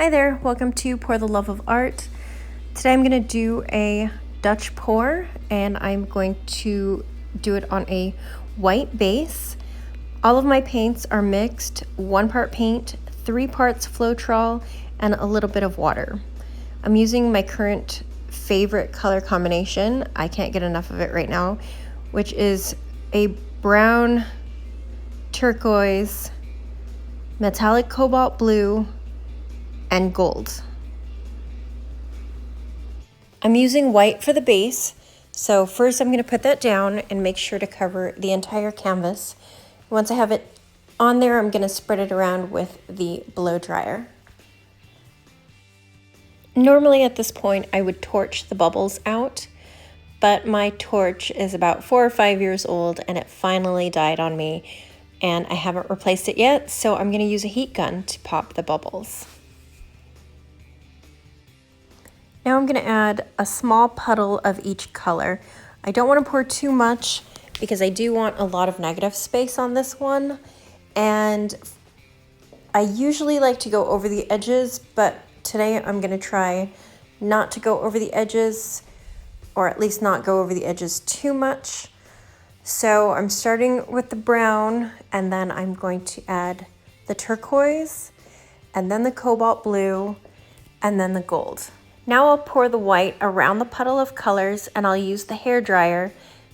Hi there, welcome to Pour the Love of Art. Today I'm going to do a Dutch pour and I'm going to do it on a white base. All of my paints are mixed, 1 part paint, 3 parts Floetrol, and a little bit of water. I'm using my current favorite color combination, I can't get enough of it right now, which is a brown, turquoise, metallic cobalt blue, and gold. I'm using white for the base, so first I'm going to put that down and make sure to cover the entire canvas. Once I have it on there, I'm going to spread it around with the blow dryer. Normally at this point I would torch the bubbles out, but my torch is about 4 or 5 years old and it finally died on me and I haven't replaced it yet, so I'm going to use a heat gun to pop the bubbles. Now I'm going to add a small puddle of each color. I don't want to pour too much because I do want a lot of negative space on this one. And I usually like to go over the edges, but today I'm going to try not to go over the edges, or at least not go over the edges too much. So I'm starting with the brown, and then I'm going to add the turquoise, and then the cobalt blue, and then the gold. Now I'll pour the white around the puddle of colors and I'll use the hairdryer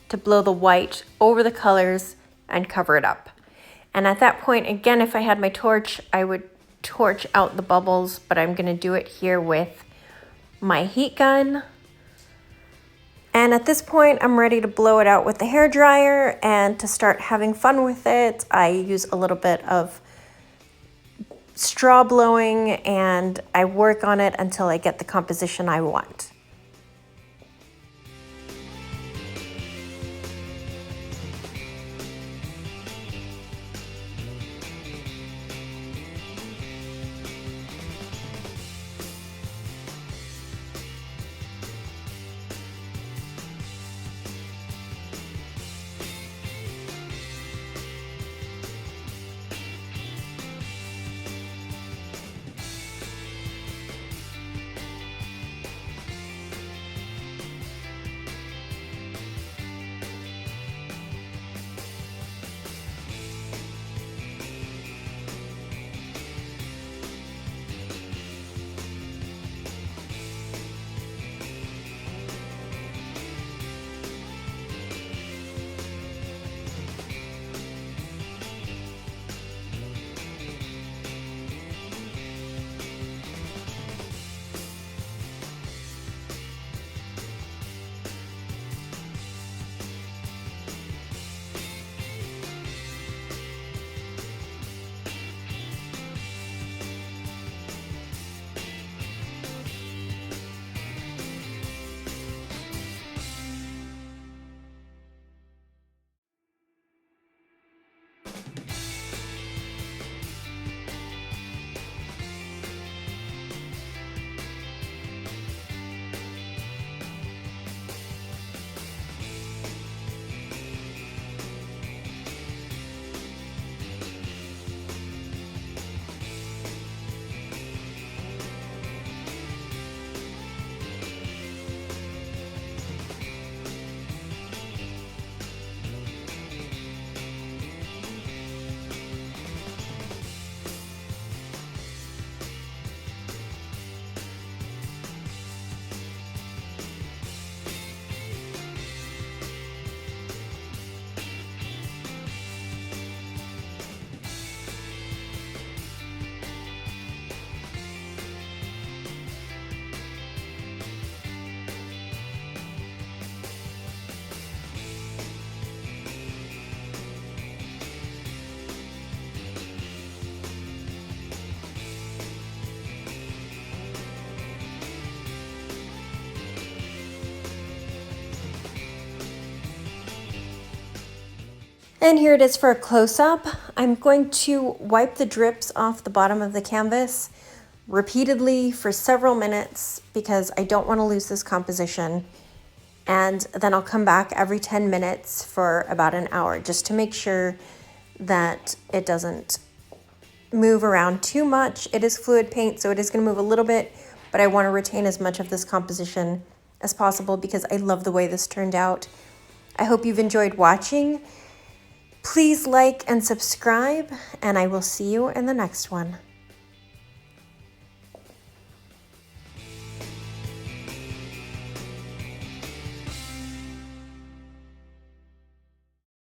to blow the white over the colors and cover it up. And at that point, again, if I had my torch, I would torch out the bubbles, but I'm gonna do it here with my heat gun. And at this point, I'm ready to blow it out with the hairdryer and to start having fun with it. I use a little bit of straw blowing and I work on it until I get the composition I want. And here it is for a close-up. I'm going to wipe the drips off the bottom of the canvas repeatedly for several minutes because I don't want to lose this composition. And then I'll come back every 10 minutes for about an hour just to make sure that it doesn't move around too much. It is fluid paint, so it is going to move a little bit, but I want to retain as much of this composition as possible because I love the way this turned out. I hope you've enjoyed watching. Please like and subscribe, and I will see you in the next one.